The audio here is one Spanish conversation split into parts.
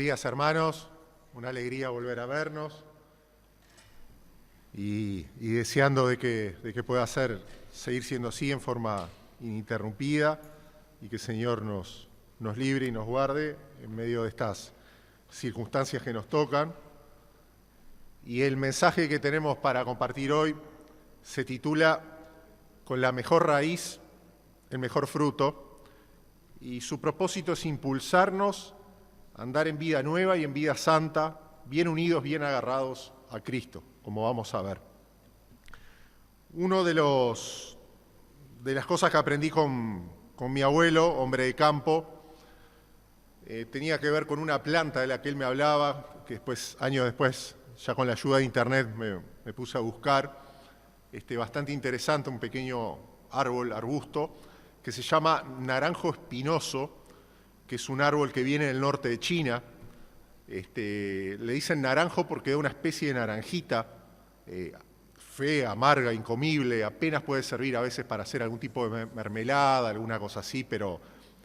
días, hermanos. Una alegría volver a vernos y deseando de que pueda seguir siendo así en forma ininterrumpida y que el Señor nos libre y nos guarde en medio de estas circunstancias que nos tocan. Y el mensaje que tenemos para compartir hoy se titula Con la mejor raíz, el mejor fruto, y su propósito es impulsarnos a andar en vida nueva y en vida santa, bien unidos, bien agarrados a Cristo, como vamos a ver. Uno de las cosas que aprendí con mi abuelo, hombre de campo, tenía que ver con una planta de la que él me hablaba, que después, años después, ya con la ayuda de internet me puse a buscar, bastante interesante, un pequeño arbusto, que se llama naranjo espinoso, que es un árbol que viene del norte de China. Le dicen naranjo porque da una especie de naranjita, fea, amarga, incomible, apenas puede servir a veces para hacer algún tipo de mermelada, alguna cosa así, pero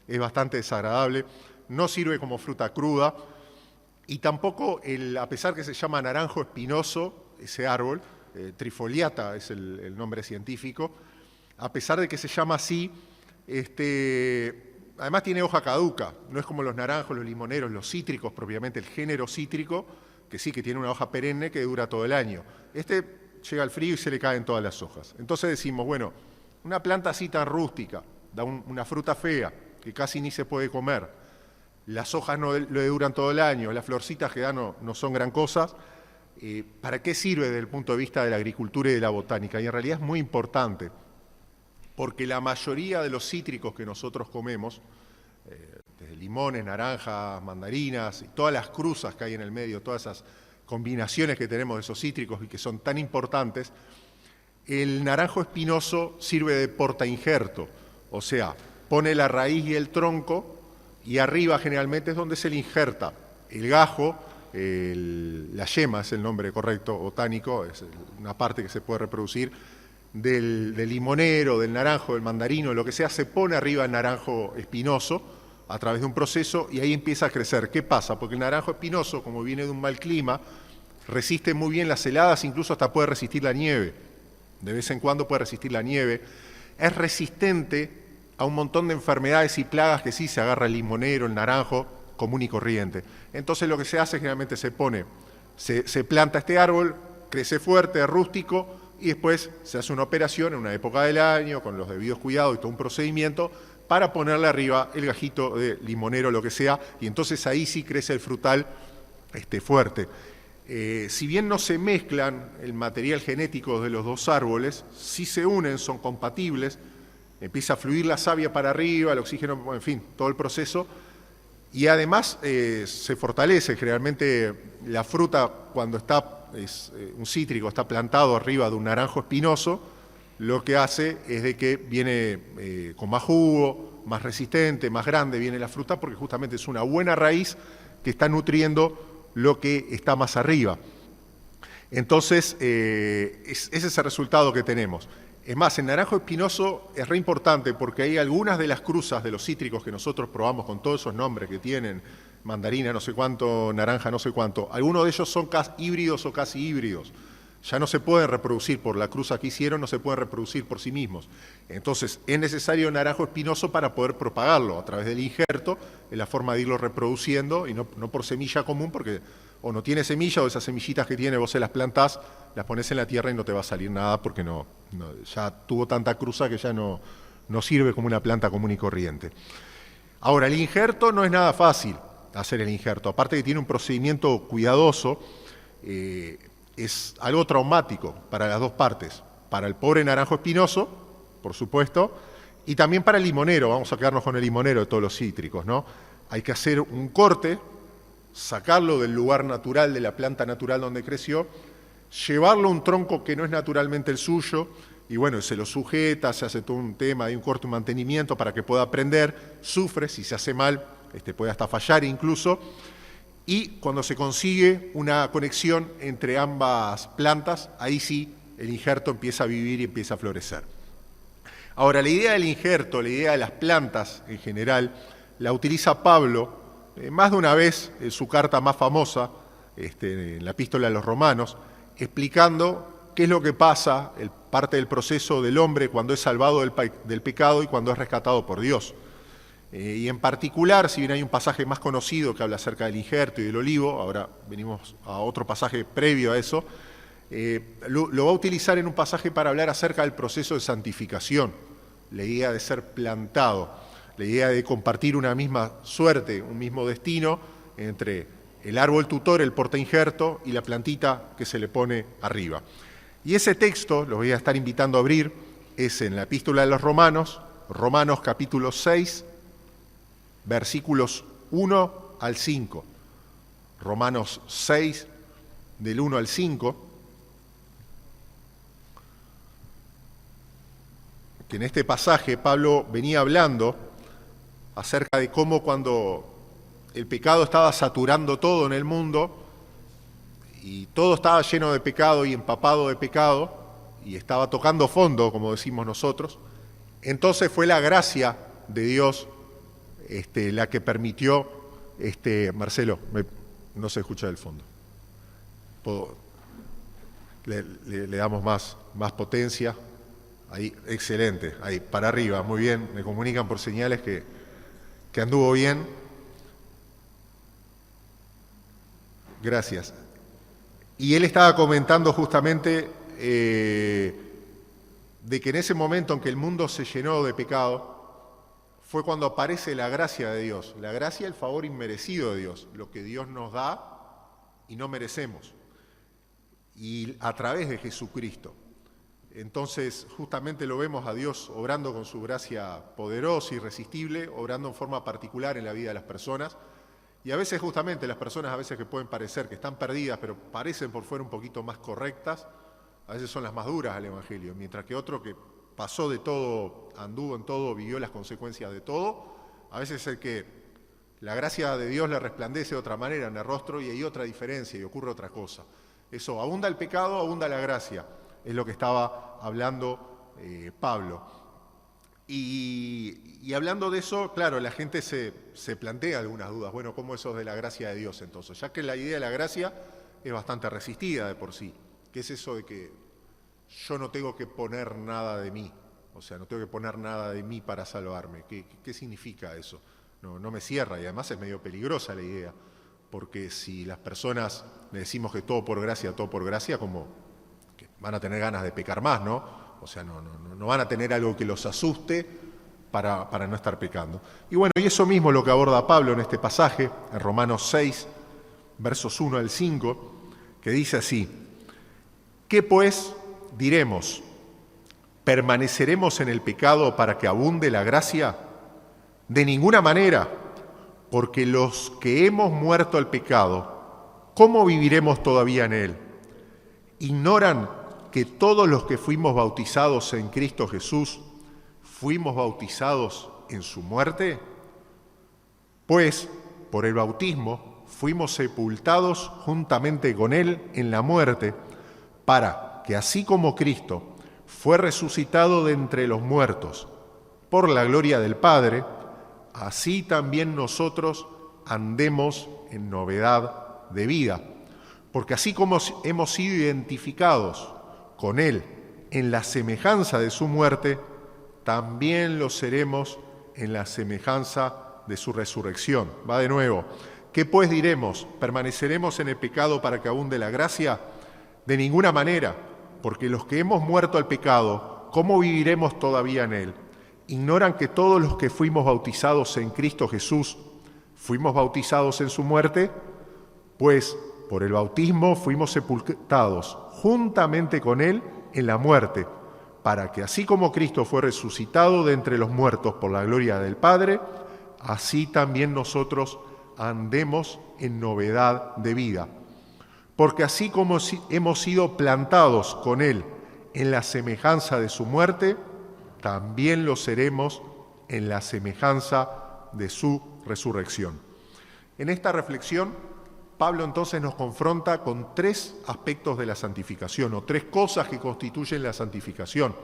es bastante desagradable. No sirve como fruta cruda y tampoco, a pesar que se llama naranjo espinoso, ese árbol, trifoliata es el nombre científico, a pesar de que se llama así, además tiene hoja caduca, no es como los naranjos, los limoneros, los cítricos propiamente, el género cítrico, que sí que tiene una hoja perenne que dura todo el año. Llega al frío y se le caen todas las hojas. Entonces decimos, bueno, una planta así tan rústica, da una fruta fea, que casi ni se puede comer, las hojas no le duran todo el año, las florcitas que dan no son gran cosa, ¿para qué sirve desde el punto de vista de la agricultura y de la botánica? Y en realidad es muy importante, porque la mayoría de los cítricos que nosotros comemos, desde limones, naranjas, mandarinas, y todas las cruzas que hay en el medio, todas esas combinaciones que tenemos de esos cítricos y que son tan importantes, el naranjo espinoso sirve de portainjerto, o sea, pone la raíz y el tronco y arriba generalmente es donde se le injerta el gajo, la yema es el nombre correcto botánico, es una parte que se puede reproducir, del limonero, del naranjo, del mandarino, lo que sea, se pone arriba el naranjo espinoso a través de un proceso y ahí empieza a crecer. ¿Qué pasa? Porque el naranjo espinoso, como viene de un mal clima, resiste muy bien las heladas, incluso hasta puede resistir la nieve. De vez en cuando puede resistir la nieve. Es resistente a un montón de enfermedades y plagas que sí se agarra el limonero, el naranjo, común y corriente. Entonces lo que se hace generalmente se planta este árbol, crece fuerte, rústico, y después se hace una operación en una época del año, con los debidos cuidados y todo un procedimiento, para ponerle arriba el gajito de limonero, lo que sea, y entonces ahí sí crece el frutal fuerte. Si bien no se mezclan el material genético de los dos árboles, sí se unen, son compatibles, empieza a fluir la savia para arriba, el oxígeno, en fin, todo el proceso, y además se fortalece. Generalmente la fruta, cuando un cítrico está plantado arriba de un naranjo espinoso, lo que hace es de que viene con más jugo, más resistente, más grande viene la fruta, porque justamente es una buena raíz que está nutriendo lo que está más arriba. Entonces, ese es el resultado que tenemos. Es más, el naranjo espinoso es re importante porque hay algunas de las cruzas de los cítricos que nosotros probamos con todos esos nombres que tienen, mandarina no sé cuánto, naranja no sé cuánto, algunos de ellos son híbridos o casi híbridos. Ya no se pueden reproducir por la cruza que hicieron, no se pueden reproducir por sí mismos. Entonces es necesario naranjo espinoso para poder propagarlo a través del injerto, es la forma de irlo reproduciendo y no por semilla común, porque o no tiene semilla o esas semillitas que tiene vos se las plantás, las pones en la tierra y no te va a salir nada porque ya tuvo tanta cruza que ya no sirve como una planta común y corriente. Ahora, el injerto no es nada fácil hacer el injerto, aparte que tiene un procedimiento cuidadoso, es algo traumático para las dos partes, para el pobre naranjo espinoso, por supuesto, y también para el limonero. Vamos a quedarnos con el limonero de todos los cítricos, ¿no? Hay que hacer un corte, sacarlo del lugar natural, de la planta natural donde creció, llevarlo a un tronco que no es naturalmente el suyo, y bueno, se lo sujeta, se hace todo un tema, hay un corte, un mantenimiento para que pueda aprender, sufre, si se hace mal, puede hasta fallar incluso, y cuando se consigue una conexión entre ambas plantas, ahí sí el injerto empieza a vivir y empieza a florecer. Ahora, la idea del injerto, la idea de las plantas en general, la utiliza Pablo más de una vez en su carta más famosa, en la Epístola a los Romanos, explicando qué es lo que pasa, parte del proceso del hombre cuando es salvado del pecado y cuando es rescatado por Dios. Y en particular, si bien hay un pasaje más conocido que habla acerca del injerto y del olivo, ahora venimos a otro pasaje previo a eso, lo va a utilizar en un pasaje para hablar acerca del proceso de santificación, la idea de ser plantado, la idea de compartir una misma suerte, un mismo destino entre el árbol tutor, el portainjerto y la plantita que se le pone arriba. Y ese texto, los voy a estar invitando a abrir, es en la Epístola de los Romanos, Romanos capítulo 6, versículos 1 al 5. Romanos 6, del 1 al 5, que en este pasaje Pablo venía hablando acerca de cómo cuando el pecado estaba saturando todo en el mundo y todo estaba lleno de pecado y empapado de pecado y estaba tocando fondo, como decimos nosotros, entonces fue la gracia de Dios la que permitió, Marcelo, no se escucha del fondo. Le damos más potencia. Ahí, excelente. Ahí, para arriba, muy bien. Me comunican por señales que anduvo bien. Gracias. Y él estaba comentando justamente de que en ese momento en que el mundo se llenó de pecado, fue cuando aparece la gracia de Dios, la gracia y el favor inmerecido de Dios, lo que Dios nos da y no merecemos, y a través de Jesucristo. Entonces, justamente lo vemos a Dios obrando con su gracia poderosa, irresistible, obrando en forma particular en la vida de las personas, y a veces justamente las personas a veces que pueden parecer que están perdidas, pero parecen por fuera un poquito más correctas, a veces son las más duras al Evangelio, mientras que otro que pasó de todo, anduvo en todo, vivió las consecuencias de todo, a veces es el que la gracia de Dios le resplandece de otra manera en el rostro y hay otra diferencia y ocurre otra cosa. Eso, abunda el pecado, abunda la gracia, es lo que estaba hablando Pablo. Y hablando de eso, claro, la gente se plantea algunas dudas. Bueno, ¿cómo eso es de la gracia de Dios entonces? Ya que la idea de la gracia es bastante resistida de por sí. ¿Qué es eso de que yo no tengo que poner nada de mí? O sea, no tengo que poner nada de mí para salvarme. ¿Qué significa eso? No me cierra y además es medio peligrosa la idea. Porque si las personas le decimos que todo por gracia, como que van a tener ganas de pecar más, ¿no? O sea, no van a tener algo que los asuste para no estar pecando. Y bueno, y eso mismo es lo que aborda Pablo en este pasaje, en Romanos 6, versos 1 al 5, que dice así: ¿qué pues diremos? ¿Permaneceremos en el pecado para que abunde la gracia? De ninguna manera, porque los que hemos muerto al pecado, ¿cómo viviremos todavía en él? ¿Ignoran que todos los que fuimos bautizados en Cristo Jesús, fuimos bautizados en su muerte? Pues, por el bautismo, fuimos sepultados juntamente con él en la muerte, para que así como Cristo fue resucitado de entre los muertos por la gloria del Padre, así también nosotros andemos en novedad de vida. Porque así como hemos sido identificados con Él en la semejanza de su muerte, también lo seremos en la semejanza de su resurrección. Va de nuevo. ¿Qué pues diremos? ¿Permaneceremos en el pecado para que abunde la gracia? De ninguna manera, porque los que hemos muerto al pecado, ¿cómo viviremos todavía en él? ¿Ignoran que todos los que fuimos bautizados en Cristo Jesús, fuimos bautizados en su muerte? Pues por el bautismo fuimos sepultados juntamente con él en la muerte, para que así como Cristo fue resucitado de entre los muertos por la gloria del Padre, así también nosotros andemos en novedad de vida. Porque así como hemos sido plantados con él en la semejanza de su muerte, también lo seremos en la semejanza de su resurrección. En esta reflexión, Pablo entonces nos confronta con tres aspectos de la santificación, o tres cosas que constituyen la santificación.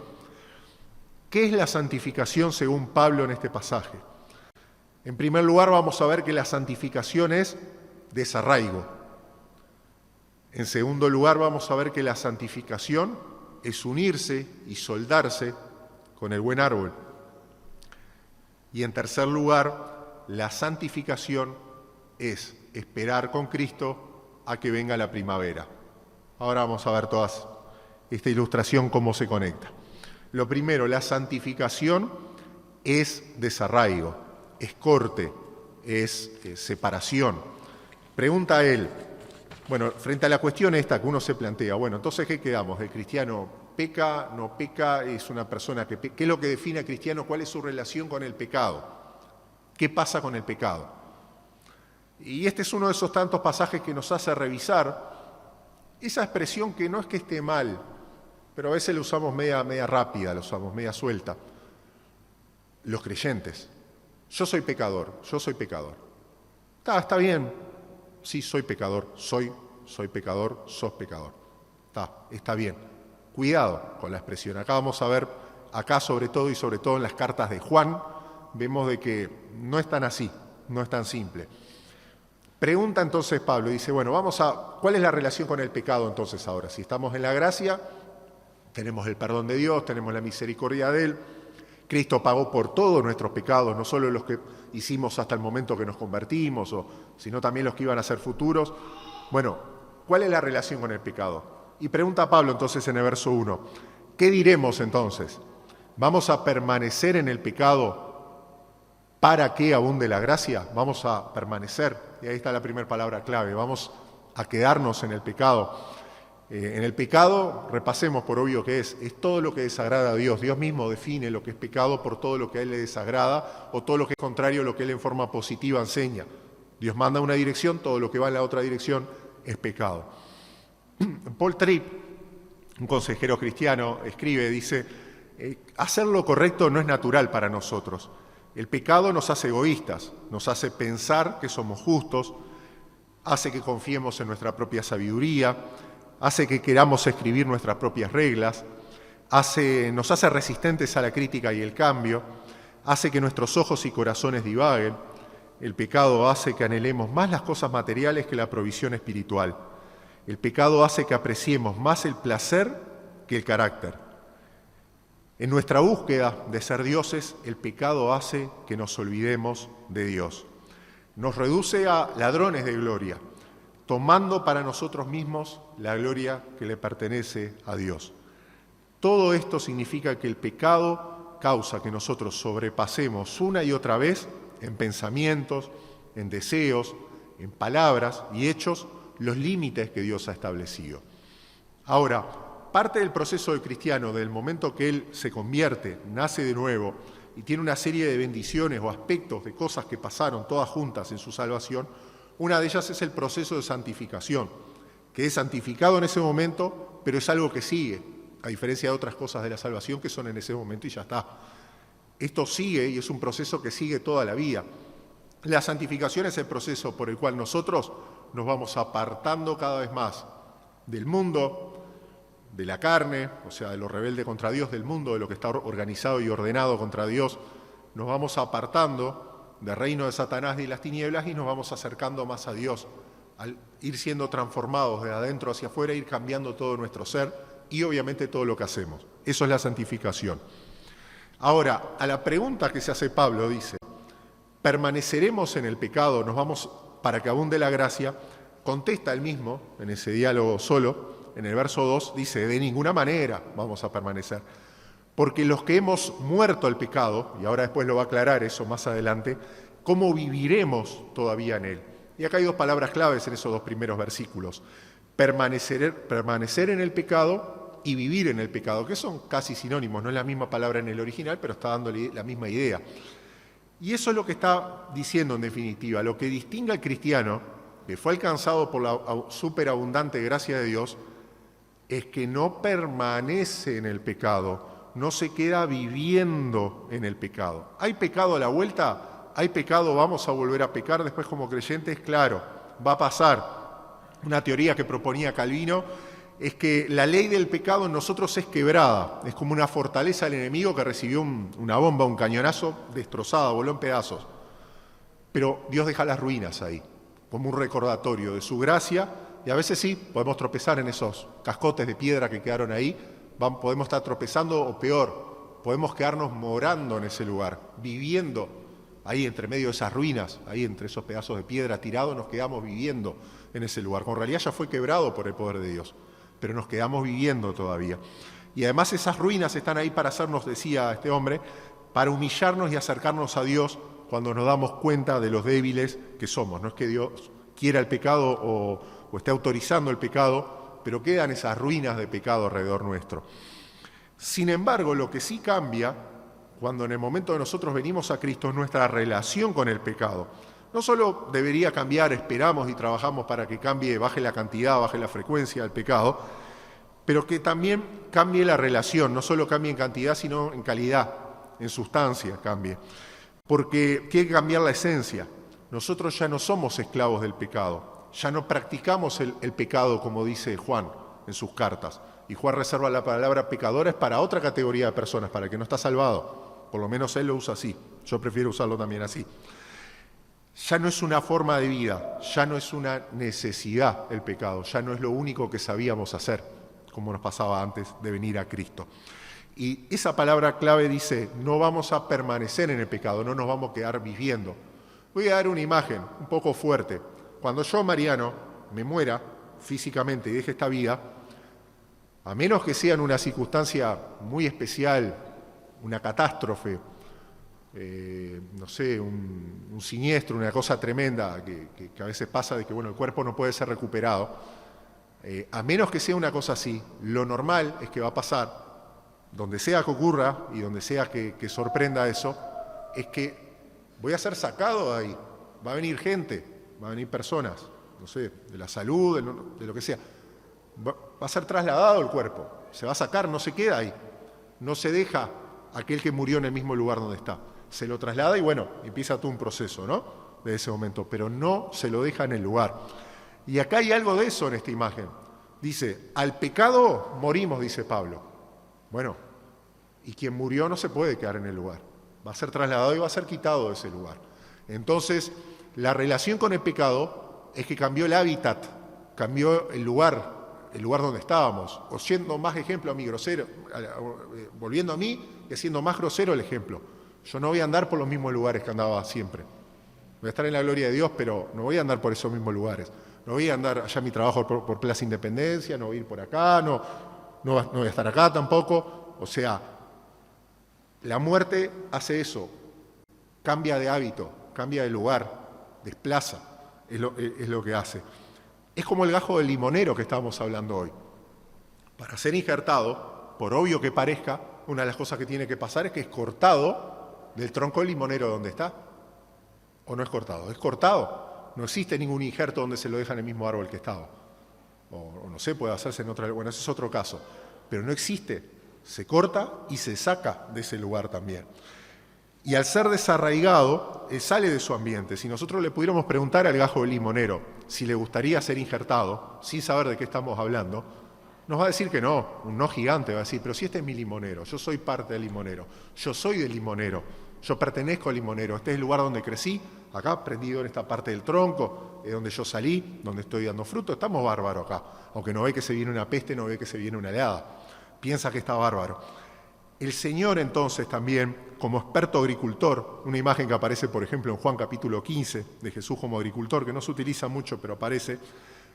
¿Qué es la santificación según Pablo en este pasaje? En primer lugar, vamos a ver que la santificación es desarraigo. En segundo lugar, vamos a ver que la santificación es unirse y soldarse con el buen árbol. Y en tercer lugar, la santificación es esperar con Cristo a que venga la primavera. Ahora vamos a ver toda esta ilustración, cómo se conecta. Lo primero, la santificación es desarraigo, es corte, es separación. Pregunta él, bueno, frente a la cuestión esta que uno se plantea, bueno, entonces, ¿qué quedamos? ¿El cristiano peca, no peca, es una persona que peca? ¿Qué es lo que define al cristiano? ¿Cuál es su relación con el pecado? ¿Qué pasa con el pecado? Y este es uno de esos tantos pasajes que nos hace revisar esa expresión que no es que esté mal, pero a veces la usamos media rápida, la usamos media suelta. Los creyentes. Yo soy pecador. Está bien. Sí, soy pecador. Soy pecador, sos pecador. Está bien. Cuidado con la expresión. Acá vamos a ver, sobre todo en las cartas de Juan, vemos de que no es tan así, no es tan simple. Pregunta entonces Pablo, dice, bueno, ¿cuál es la relación con el pecado entonces ahora? Si estamos en la gracia, tenemos el perdón de Dios, tenemos la misericordia de Él. Cristo pagó por todos nuestros pecados, no solo los que hicimos hasta el momento que nos convertimos, sino también los que iban a ser futuros. Bueno, ¿cuál es la relación con el pecado? Y pregunta Pablo entonces en el verso 1, ¿qué diremos entonces? ¿Vamos a permanecer en el pecado para que abunde la gracia? ¿Vamos a permanecer? Y ahí está la primera palabra clave, vamos a quedarnos en el pecado. En el pecado, repasemos por obvio que es todo lo que desagrada a Dios. Dios mismo define lo que es pecado por todo lo que a Él le desagrada o todo lo que es contrario a lo que Él en forma positiva enseña. Dios manda una dirección, todo lo que va en la otra dirección es pecado. Paul Tripp, un consejero cristiano, escribe, dice, hacer lo correcto no es natural para nosotros. El pecado nos hace egoístas, nos hace pensar que somos justos, hace que confiemos en nuestra propia sabiduría, hace que queramos escribir nuestras propias reglas, nos hace resistentes a la crítica y el cambio, hace que nuestros ojos y corazones divaguen. El pecado hace que anhelemos más las cosas materiales que la provisión espiritual. El pecado hace que apreciemos más el placer que el carácter. En nuestra búsqueda de ser dioses, el pecado hace que nos olvidemos de Dios. Nos reduce a ladrones de gloria, tomando para nosotros mismos la gloria que le pertenece a Dios. Todo esto significa que el pecado causa que nosotros sobrepasemos una y otra vez en pensamientos, en deseos, en palabras y hechos los límites que Dios ha establecido. Ahora, parte del proceso del cristiano, del momento que él se convierte, nace de nuevo y tiene una serie de bendiciones o aspectos de cosas que pasaron todas juntas en su salvación, una de ellas es el proceso de santificación, que es santificado en ese momento, pero es algo que sigue, a diferencia de otras cosas de la salvación que son en ese momento y ya está. Esto sigue y es un proceso que sigue toda la vida. La santificación es el proceso por el cual nosotros nos vamos apartando cada vez más del mundo, de la carne, o sea, de lo rebelde contra Dios, del mundo, de lo que está organizado y ordenado contra Dios. Nos vamos apartando del reino de Satanás y las tinieblas y nos vamos acercando más a Dios, al ir siendo transformados de adentro hacia afuera, ir cambiando todo nuestro ser y obviamente todo lo que hacemos. Eso es la santificación. Ahora, a la pregunta que se hace Pablo, dice, ¿permaneceremos en el pecado? ¿Nos vamos para que abunde la gracia? Contesta él mismo, en ese diálogo solo, en el verso 2, dice, de ninguna manera vamos a permanecer. Porque los que hemos muerto al pecado, y ahora después lo va a aclarar eso más adelante, ¿cómo viviremos todavía en él? Y acá hay dos palabras claves en esos dos primeros versículos. Permanecer en el pecado y vivir en el pecado, que son casi sinónimos, no es la misma palabra en el original, pero está dándole la misma idea. Y eso es lo que está diciendo en definitiva. Lo que distingue al cristiano, que fue alcanzado por la superabundante gracia de Dios, es que no permanece en el pecado, no se queda viviendo en el pecado. ¿Hay pecado a la vuelta? ¿Hay pecado? ¿Vamos a volver a pecar después como creyentes? Claro, va a pasar. Una teoría que proponía Calvino es que la ley del pecado en nosotros es quebrada. Es como una fortaleza del enemigo que recibió una bomba, un cañonazo, destrozada, voló en pedazos. pero Dios deja las ruinas ahí, como un recordatorio de su gracia, y a veces sí, podemos tropezar en esos cascotes de piedra que quedaron ahí, podemos estar tropezando o peor, podemos quedarnos morando en ese lugar, viviendo ahí entre medio de esas ruinas, ahí entre esos pedazos de piedra tirados, nos quedamos viviendo en ese lugar. Con realidad ya fue quebrado por el poder de Dios, pero nos quedamos viviendo todavía. Y además esas ruinas están ahí para hacernos, decía este hombre, para humillarnos y acercarnos a Dios cuando nos damos cuenta de los débiles que somos. No es que Dios quiera el pecado o esté autorizando el pecado, pero quedan esas ruinas de pecado alrededor nuestro. Sin embargo, lo que sí cambia cuando en el momento de nosotros venimos a Cristo es nuestra relación con el pecado. No solo debería cambiar, esperamos y trabajamos para que cambie, baje la cantidad, baje la frecuencia del pecado, pero que también cambie la relación, no solo cambie en cantidad, sino en calidad, en sustancia cambie. Porque tiene que cambiar la esencia. Nosotros ya no somos esclavos del pecado, ya no practicamos el pecado como dice Juan en sus cartas. Y Juan reserva la palabra pecadores para otra categoría de personas, para el que no está salvado. Por lo menos él lo usa así, yo prefiero usarlo también así. Ya no es una forma de vida, ya no es una necesidad el pecado, ya no es lo único que sabíamos hacer, como nos pasaba antes de venir a Cristo. Y esa palabra clave dice, no vamos a permanecer en el pecado, no nos vamos a quedar viviendo. Voy a dar una imagen un poco fuerte. Cuando yo, Mariano, me muera físicamente y deje esta vida, a menos que sea en una circunstancia muy especial, una catástrofe, no sé, un siniestro, una cosa tremenda que a veces pasa de que bueno, el cuerpo no puede ser recuperado, a menos que sea una cosa así, lo normal es que va a pasar, donde sea que ocurra y donde sea que sorprenda eso, es que voy a ser sacado de ahí, va a venir gente, va a venir personas, no sé, de la salud, de lo que sea, va a ser trasladado el cuerpo, se va a sacar, no se queda ahí, no se deja aquel que murió en el mismo lugar donde está. Se lo traslada y bueno, empieza todo un proceso, ¿no? De ese momento, pero no se lo deja en el lugar. Y acá hay algo de eso en esta imagen. Dice, al pecado morimos, dice Pablo. Bueno, y quien murió no se puede quedar en el lugar. Va a ser trasladado y va a ser quitado de ese lugar. Entonces, la relación con el pecado es que cambió el hábitat, cambió el lugar donde estábamos. O siendo más ejemplo a mí grosero, volviendo a mí y siendo más grosero el ejemplo. Yo no voy a andar por los mismos lugares que andaba siempre. Voy a estar en la gloria de Dios, pero no voy a andar por esos mismos lugares. No voy a andar allá en mi trabajo por Plaza Independencia, no voy a ir por acá, no voy a estar acá tampoco. O sea, la muerte hace eso, cambia de hábito, cambia de lugar, desplaza, es lo que hace. Es como el gajo del limonero que estábamos hablando hoy. Para ser injertado, por obvio que parezca, una de las cosas que tiene que pasar es que es cortado del tronco del limonero donde está. ¿O no es cortado? Es cortado. No existe ningún injerto donde se lo deja en el mismo árbol que estaba. O no sé, puede hacerse en otra... Bueno, ese es otro caso. Pero no existe. Se corta y se saca de ese lugar también. Y al ser desarraigado, sale de su ambiente. Si nosotros le pudiéramos preguntar al gajo del limonero si le gustaría ser injertado, sin saber de qué estamos hablando, nos va a decir que no, un no gigante, va a decir, pero si este es mi limonero, yo soy parte del limonero, yo soy del limonero, yo pertenezco al limonero, este es el lugar donde crecí, acá prendido en esta parte del tronco, es donde yo salí, donde estoy dando fruto, estamos bárbaros acá, aunque no ve que se viene una peste, no ve que se viene una helada, piensa que está bárbaro. El Señor entonces también, como experto agricultor, una imagen que aparece por ejemplo en Juan capítulo 15, de Jesús como agricultor, que no se utiliza mucho pero aparece,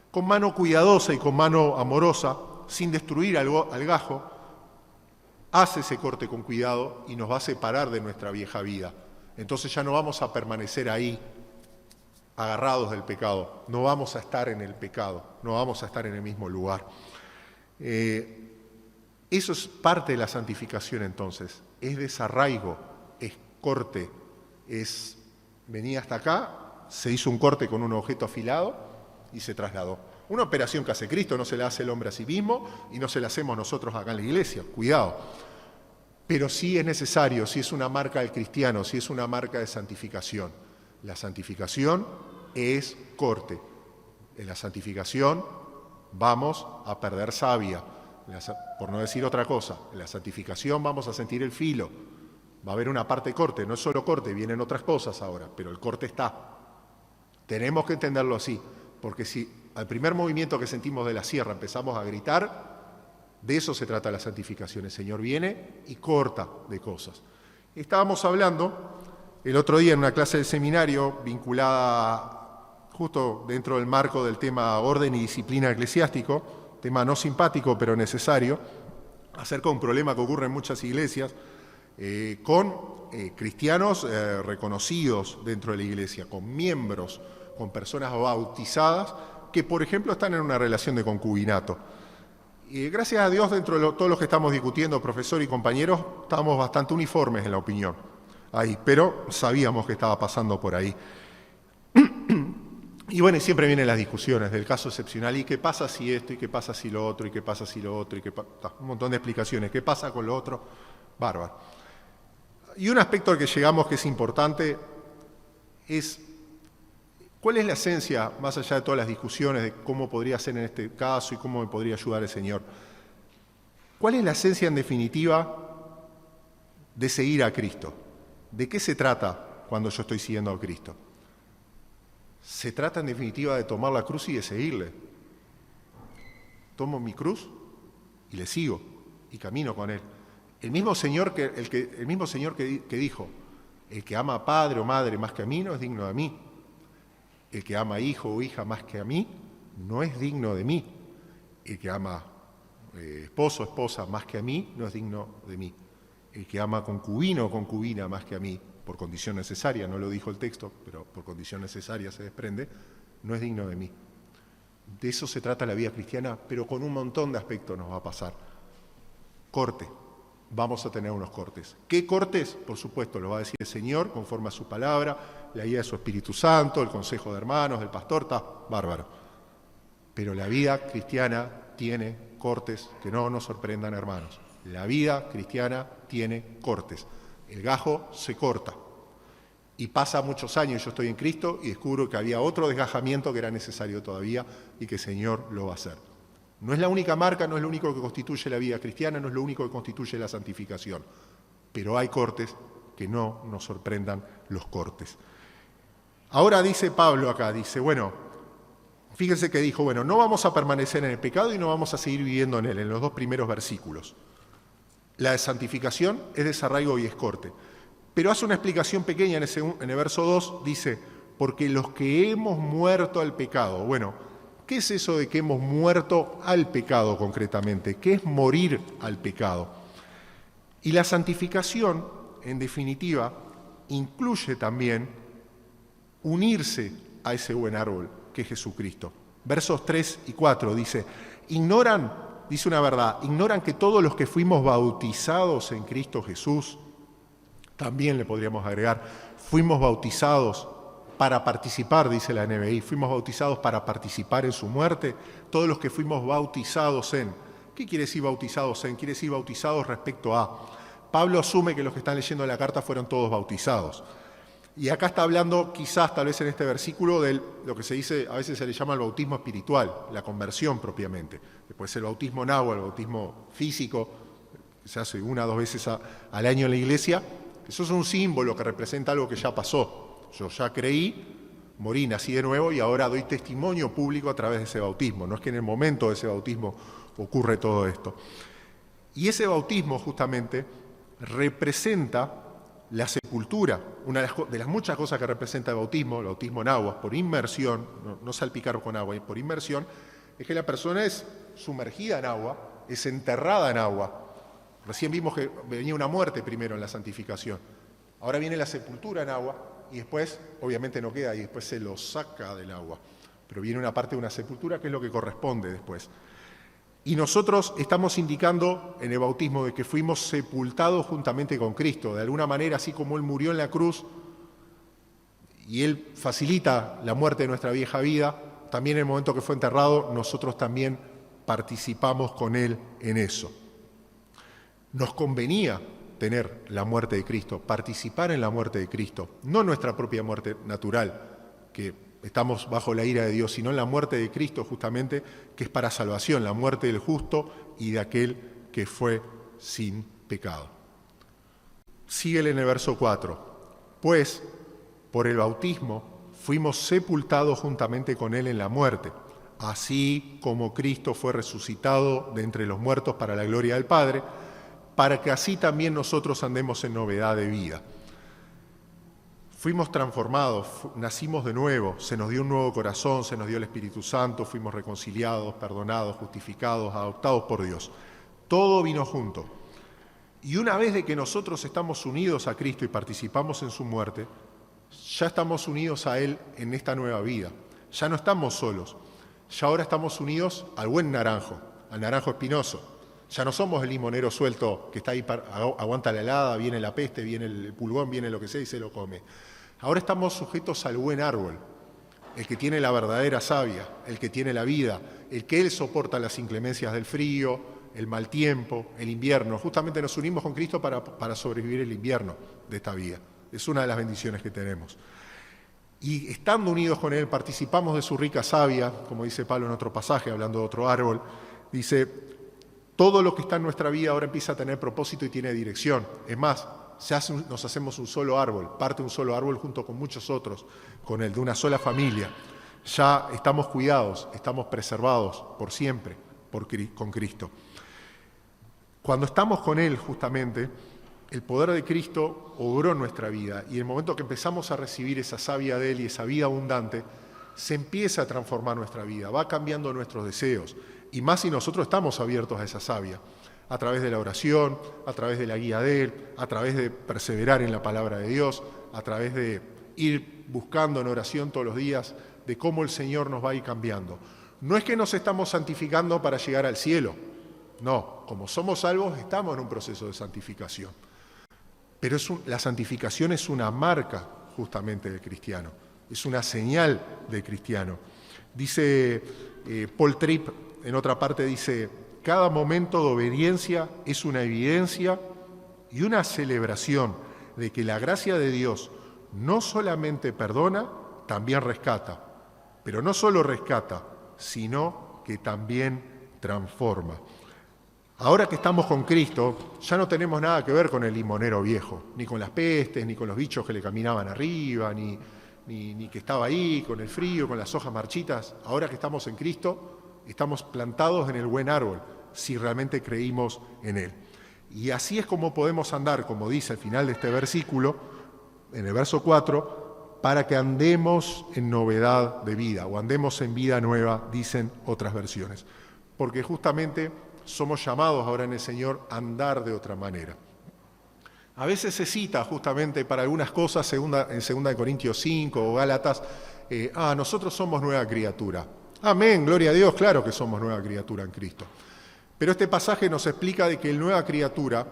con mano cuidadosa y con mano amorosa, sin destruir al gajo, hace ese corte con cuidado y nos va a separar de nuestra vieja vida. Entonces ya no vamos a permanecer ahí agarrados del pecado, no vamos a estar en el pecado, no vamos a estar en el mismo lugar. Eso es parte de la santificación entonces, es desarraigo, es corte, es venir hasta acá, se hizo un corte con un objeto afilado y se trasladó. Una operación que hace Cristo, no se la hace el hombre a sí mismo y no se la hacemos nosotros acá en la iglesia, cuidado. Pero sí es necesario, sí es una marca del cristiano, sí es una marca de santificación. La santificación es corte. En la santificación vamos a perder savia, por no decir otra cosa. En la santificación vamos a sentir el filo. Va a haber una parte corte, no es solo corte, vienen otras cosas ahora, pero el corte está. Tenemos que entenderlo así, porque si al primer movimiento que sentimos de la sierra empezamos a gritar, de eso se trata la santificación. El Señor viene y corta de cosas. Estábamos hablando el otro día en una clase del seminario vinculada justo dentro del marco del tema orden y disciplina eclesiástico, tema no simpático pero necesario, acerca de un problema que ocurre en muchas iglesias con cristianos reconocidos dentro de la iglesia, con miembros, con personas bautizadas que, por ejemplo, están en una relación de concubinato. Y gracias a Dios, dentro de todos los que estamos discutiendo, profesor y compañeros, estamos bastante uniformes en la opinión ahí, pero sabíamos que estaba pasando por ahí. Y bueno, y siempre vienen las discusiones del caso excepcional, ¿y qué pasa si esto, y qué pasa si lo otro, y qué pasa si lo otro, y un montón de explicaciones, ¿qué pasa con lo otro? Bárbaro. Y un aspecto al que llegamos que es importante es, ¿cuál es la esencia, más allá de todas las discusiones de cómo podría ser en este caso y cómo me podría ayudar el Señor? ¿Cuál es la esencia, en definitiva, de seguir a Cristo? ¿De qué se trata cuando yo estoy siguiendo a Cristo? Se trata, en definitiva, de tomar la cruz y de seguirle. Tomo mi cruz y le sigo y camino con Él. El mismo Señor que dijo, el que ama a padre o madre más que a mí no es digno de mí. El que ama a hijo o hija más que a mí no es digno de mí. El que ama esposo o esposa más que a mí no es digno de mí. El que ama concubino o concubina más que a mí, por condición necesaria, no lo dijo el texto, pero por condición necesaria se desprende, no es digno de mí. De eso se trata la vida cristiana, pero con un montón de aspectos nos va a pasar. Corte. Vamos a tener unos cortes. ¿Qué cortes? Por supuesto, lo va a decir el Señor conforme a su palabra, la guía de su Espíritu Santo, el consejo de hermanos, del pastor, está bárbaro. Pero la vida cristiana tiene cortes que no nos sorprendan, hermanos. La vida cristiana tiene cortes. El gajo se corta. Y pasa muchos años, yo estoy en Cristo y descubro que había otro desgajamiento que era necesario todavía y que el Señor lo va a hacer. No es la única marca, no es lo único que constituye la vida cristiana, no es lo único que constituye la santificación. Pero hay cortes que no nos sorprendan los cortes. Ahora dice Pablo acá, dice, bueno, fíjense que dijo, bueno, no vamos a permanecer en el pecado y no vamos a seguir viviendo en él, en los dos primeros versículos. La de santificación es desarraigo y es corte. Pero hace una explicación pequeña en el verso 2, dice, porque los que hemos muerto al pecado, bueno, ¿qué es eso de que hemos muerto al pecado concretamente? ¿Qué es morir al pecado? Y la santificación, en definitiva, incluye también unirse a ese buen árbol que es Jesucristo. Versos 3 y 4 dice, dice una verdad, ignoran que todos los que fuimos bautizados en Cristo Jesús, también le podríamos agregar, fuimos bautizados para participar, dice la NBI, fuimos bautizados para participar en su muerte, todos los que fuimos bautizados en. ¿Qué quiere decir bautizados en? Quiere decir bautizados respecto a. Pablo asume que los que están leyendo la carta fueron todos bautizados. Y acá está hablando, quizás, tal vez en este versículo, de lo que se dice, a veces se le llama el bautismo espiritual, la conversión propiamente. Después el bautismo en agua, el bautismo físico, que se hace 1 o 2 veces al año en la iglesia. Eso es un símbolo que representa algo que ya pasó. Yo ya creí, morí, nací de nuevo y ahora doy testimonio público a través de ese bautismo. No es que en el momento de ese bautismo ocurre todo esto. Y ese bautismo justamente representa la sepultura. Una de las muchas cosas que representa el bautismo en agua, por inmersión, no salpicar con agua, por inmersión, es que la persona es sumergida en agua, es enterrada en agua. Recién vimos que venía una muerte primero en la santificación. Ahora viene la sepultura en agua. Y después, obviamente no queda, y después se lo saca del agua. Pero viene una parte de una sepultura que es lo que corresponde después. Y nosotros estamos indicando en el bautismo de que fuimos sepultados juntamente con Cristo. De alguna manera, así como Él murió en la cruz y Él facilita la muerte de nuestra vieja vida, también en el momento que fue enterrado, nosotros también participamos con Él en eso. Nos convenía tener la muerte de Cristo, participar en la muerte de Cristo, no nuestra propia muerte natural, que estamos bajo la ira de Dios, sino en la muerte de Cristo justamente, que es para salvación, la muerte del justo y de aquel que fue sin pecado. Síguele en el verso 4, pues por el bautismo fuimos sepultados juntamente con Él en la muerte, así como Cristo fue resucitado de entre los muertos para la gloria del Padre, para que así también nosotros andemos en novedad de vida. Fuimos transformados, nacimos de nuevo, se nos dio un nuevo corazón, se nos dio el Espíritu Santo, fuimos reconciliados, perdonados, justificados, adoptados por Dios. Todo vino junto. Y una vez de que nosotros estamos unidos a Cristo y participamos en su muerte, ya estamos unidos a Él en esta nueva vida. Ya no estamos solos. Ya ahora estamos unidos al buen naranjo, al naranjo espinoso. Ya no somos el limonero suelto que está ahí, aguanta la helada, viene la peste, viene el pulgón, viene lo que sea y se lo come. Ahora estamos sujetos al buen árbol, el que tiene la verdadera savia, el que tiene la vida, el que Él soporta las inclemencias del frío, el mal tiempo, el invierno. Justamente nos unimos con Cristo para sobrevivir el invierno de esta vida. Es una de las bendiciones que tenemos. Y estando unidos con Él, participamos de su rica savia, como dice Pablo en otro pasaje, hablando de otro árbol. Dice, todo lo que está en nuestra vida ahora empieza a tener propósito y tiene dirección. Es más, nos hacemos un solo árbol, parte de un solo árbol junto con muchos otros, con Él, de una sola familia. Ya estamos cuidados, estamos preservados por siempre con Cristo. Cuando estamos con Él, justamente, el poder de Cristo obró en nuestra vida y en el momento que empezamos a recibir esa savia de Él y esa vida abundante, se empieza a transformar nuestra vida, va cambiando nuestros deseos. Y más si nosotros estamos abiertos a esa savia, a través de la oración, a través de la guía de Él, a través de perseverar en la palabra de Dios, a través de ir buscando en oración todos los días de cómo el Señor nos va a ir cambiando. No es que nos estamos santificando para llegar al cielo, no, como somos salvos estamos en un proceso de santificación. Pero la santificación es una marca justamente del cristiano, es una señal del cristiano. Dice Paul Tripp, en otra parte dice, cada momento de obediencia es una evidencia y una celebración de que la gracia de Dios no solamente perdona, también rescata. Pero no solo rescata, sino que también transforma. Ahora que estamos con Cristo, ya no tenemos nada que ver con el limonero viejo, ni con las pestes, ni con los bichos que le caminaban arriba, ni que estaba ahí, con el frío, con las hojas marchitas. Ahora que estamos en Cristo, estamos plantados en el buen árbol, si realmente creímos en Él. Y así es como podemos andar, como dice al final de este versículo, en el verso 4, para que andemos en novedad de vida, o andemos en vida nueva, dicen otras versiones. Porque justamente somos llamados ahora en el Señor a andar de otra manera. A veces se cita justamente para algunas cosas en 2 Corintios 5 o Gálatas, nosotros somos nueva criatura. Amén, gloria a Dios, claro que somos nueva criatura en Cristo. Pero este pasaje nos explica de que el nueva criatura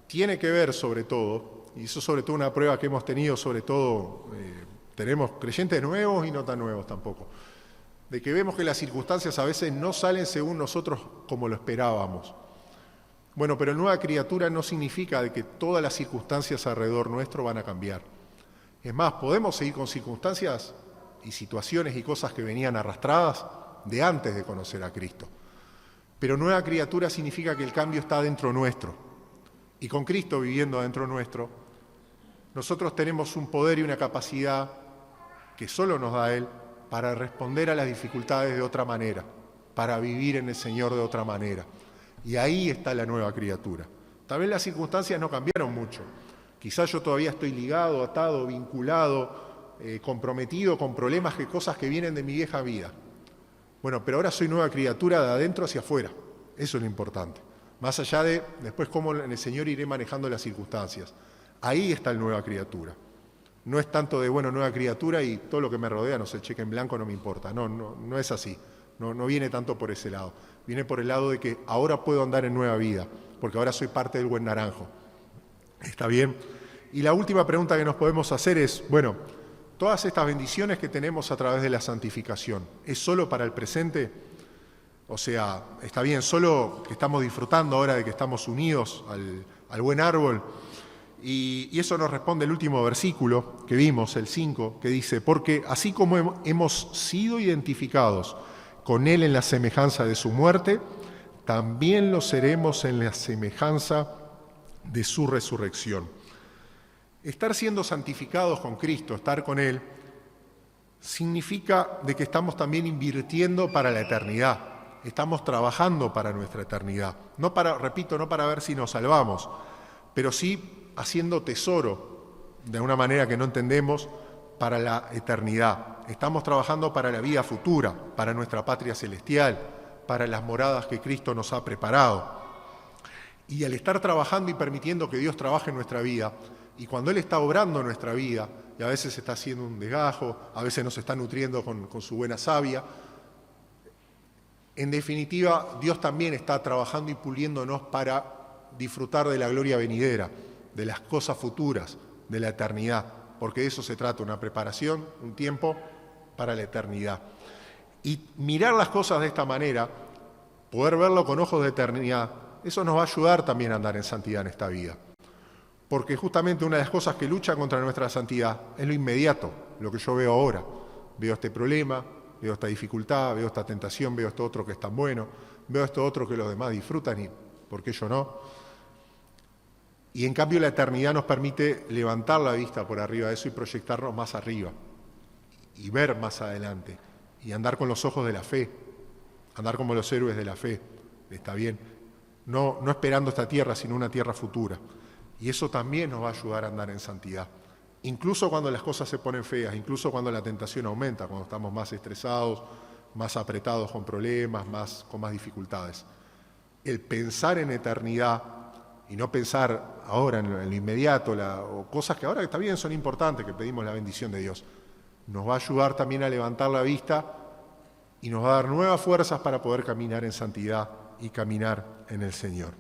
tiene que ver sobre todo, y eso sobre todo una prueba que hemos tenido, sobre todo tenemos creyentes nuevos y no tan nuevos tampoco, de que vemos que las circunstancias a veces no salen según nosotros como lo esperábamos. Bueno, pero nueva criatura no significa de que todas las circunstancias alrededor nuestro van a cambiar. Es más, podemos seguir con circunstancias y situaciones y cosas que venían arrastradas de antes de conocer a Cristo. Pero nueva criatura significa que el cambio está dentro nuestro. Y con Cristo viviendo dentro nuestro, nosotros tenemos un poder y una capacidad que solo nos da Él para responder a las dificultades de otra manera, para vivir en el Señor de otra manera. Y ahí está la nueva criatura. Tal vez las circunstancias no cambiaron mucho. Quizás yo todavía estoy ligado, atado, vinculado, comprometido con problemas, cosas que vienen de mi vieja vida. Bueno, pero ahora soy nueva criatura de adentro hacia afuera. Eso es lo importante. Más allá de después cómo en el Señor iré manejando las circunstancias. Ahí está la nueva criatura. No es tanto de, nueva criatura y todo lo que me rodea, no sé, cheque en blanco no me importa. No es así. No viene tanto por ese lado. Viene por el lado de que ahora puedo andar en nueva vida, porque ahora soy parte del buen naranjo. ¿Está bien? Y la última pregunta que nos podemos hacer es, todas estas bendiciones que tenemos a través de la santificación, ¿es solo para el presente? O sea, está bien, solo que estamos disfrutando ahora de que estamos unidos al buen árbol. Y eso nos responde el último versículo que vimos, el 5, que dice, porque así como hemos sido identificados con Él en la semejanza de su muerte, también lo seremos en la semejanza de su resurrección. Estar siendo santificados con Cristo, estar con Él, significa de que estamos también invirtiendo para la eternidad. Estamos trabajando para nuestra eternidad. No para ver si nos salvamos, pero sí haciendo tesoro, de una manera que no entendemos, para la eternidad. Estamos trabajando para la vida futura, para nuestra patria celestial, para las moradas que Cristo nos ha preparado. Y al estar trabajando y permitiendo que Dios trabaje en nuestra vida, y cuando Él está obrando en nuestra vida, y a veces está haciendo un desgajo, a veces nos está nutriendo con su buena savia, en definitiva, Dios también está trabajando y puliéndonos para disfrutar de la gloria venidera, de las cosas futuras, de la eternidad, porque de eso se trata, una preparación, un tiempo para la eternidad. Y mirar las cosas de esta manera, poder verlo con ojos de eternidad, eso nos va a ayudar también a andar en santidad en esta vida. Porque justamente una de las cosas que lucha contra nuestra santidad es lo inmediato, lo que yo veo ahora. Veo este problema, veo esta dificultad, veo esta tentación, veo esto otro que es tan bueno, veo esto otro que los demás disfrutan y ¿por qué yo no? Y en cambio la eternidad nos permite levantar la vista por arriba de eso y proyectarnos más arriba y ver más adelante y andar con los ojos de la fe, andar como los héroes de la fe, está bien, no esperando esta tierra, sino una tierra futura. Y eso también nos va a ayudar a andar en santidad. Incluso cuando las cosas se ponen feas, incluso cuando la tentación aumenta, cuando estamos más estresados, más apretados con problemas, con más dificultades. El pensar en eternidad y no pensar ahora en lo inmediato, o cosas que ahora también son importantes, que pedimos la bendición de Dios, nos va a ayudar también a levantar la vista y nos va a dar nuevas fuerzas para poder caminar en santidad y caminar en el Señor.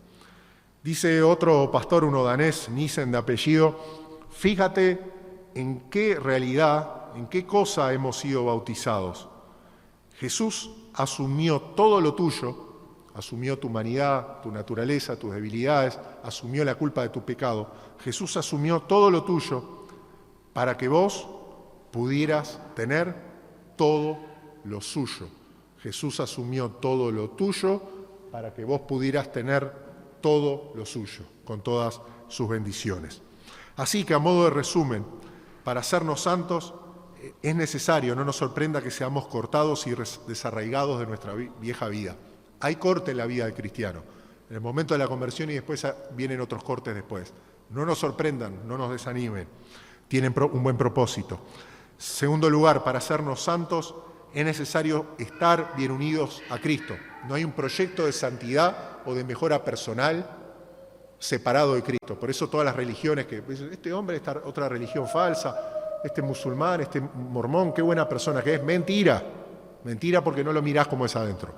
Dice otro pastor, uno danés, Nissen de apellido, fíjate en qué realidad, en qué cosa hemos sido bautizados. Jesús asumió todo lo tuyo, asumió tu humanidad, tu naturaleza, tus debilidades, asumió la culpa de tu pecado. Jesús asumió todo lo tuyo para que vos pudieras tener todo lo suyo. Jesús asumió todo lo tuyo para que vos pudieras tener todo lo suyo, con todas sus bendiciones. Así que a modo de resumen, para hacernos santos es necesario, no nos sorprenda que seamos cortados y desarraigados de nuestra vieja vida. Hay corte en la vida del cristiano, en el momento de la conversión y después vienen otros cortes después. No nos sorprendan, no nos desanimen, tienen un buen propósito. Segundo lugar, para hacernos santos es necesario estar bien unidos a Cristo. No hay un proyecto de santidad o de mejora personal separado de Cristo. Por eso todas las religiones que dicen, este hombre, esta otra religión falsa, este musulmán, este mormón, qué buena persona que es. Mentira, mentira porque no lo mirás como es adentro.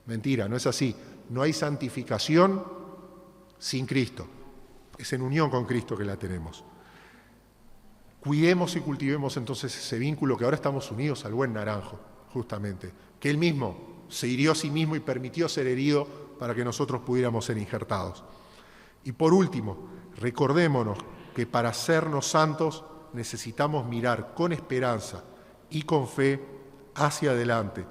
Mentira, no es así. No hay santificación sin Cristo. Es en unión con Cristo que la tenemos. Cuidemos y cultivemos entonces ese vínculo que ahora estamos unidos al buen naranjo, justamente, que Él mismo se hirió a sí mismo y permitió ser herido para que nosotros pudiéramos ser injertados. Y por último, recordémonos que para sernos santos necesitamos mirar con esperanza y con fe hacia adelante,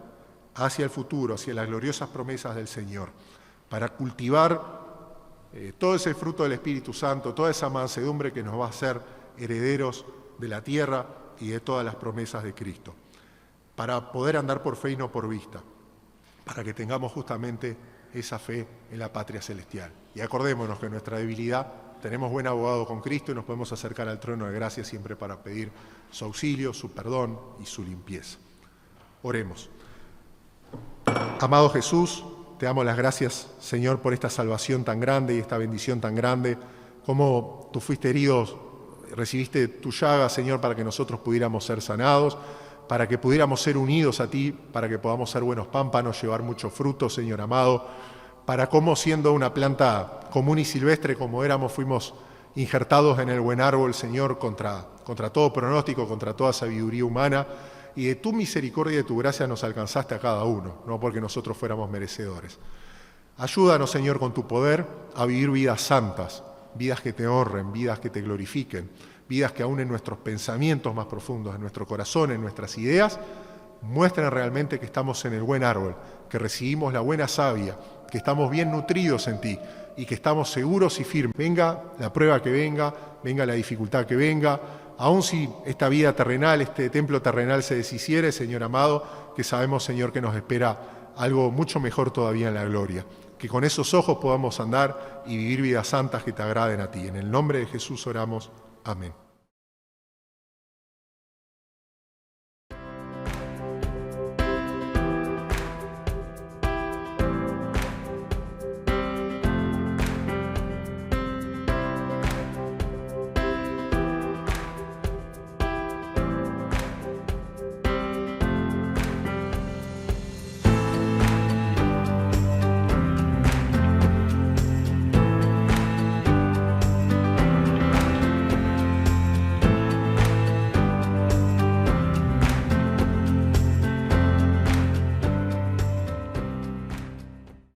hacia el futuro, hacia las gloriosas promesas del Señor, para cultivar todo ese fruto del Espíritu Santo, toda esa mansedumbre que nos va a hacer herederos de la tierra y de todas las promesas de Cristo, para poder andar por fe y no por vista, para que tengamos justamente esa fe en la patria celestial. Y acordémonos que en nuestra debilidad tenemos buen abogado con Cristo y nos podemos acercar al trono de gracia siempre para pedir su auxilio, su perdón y su limpieza. Oremos. Amado Jesús, te damos las gracias, Señor, por esta salvación tan grande y esta bendición tan grande, como tú fuiste herido, recibiste tu llaga, Señor, para que nosotros pudiéramos ser sanados, para que pudiéramos ser unidos a ti, para que podamos ser buenos pámpanos, llevar mucho fruto, Señor amado, para cómo siendo una planta común y silvestre como éramos, fuimos injertados en el buen árbol, Señor, contra todo pronóstico, contra toda sabiduría humana, y de tu misericordia y de tu gracia nos alcanzaste a cada uno, no porque nosotros fuéramos merecedores. Ayúdanos, Señor, con tu poder a vivir vidas santas, vidas que te honren, vidas que te glorifiquen, vidas que aún en nuestros pensamientos más profundos, en nuestro corazón, en nuestras ideas, muestren realmente que estamos en el buen árbol, que recibimos la buena savia, que estamos bien nutridos en ti y que estamos seguros y firmes. Venga la prueba que venga, venga la dificultad que venga, aun si esta vida terrenal, este templo terrenal se deshiciere, Señor amado, que sabemos, Señor, que nos espera algo mucho mejor todavía en la gloria. Que con esos ojos podamos andar y vivir vidas santas que te agraden a ti. En el nombre de Jesús oramos. Amén.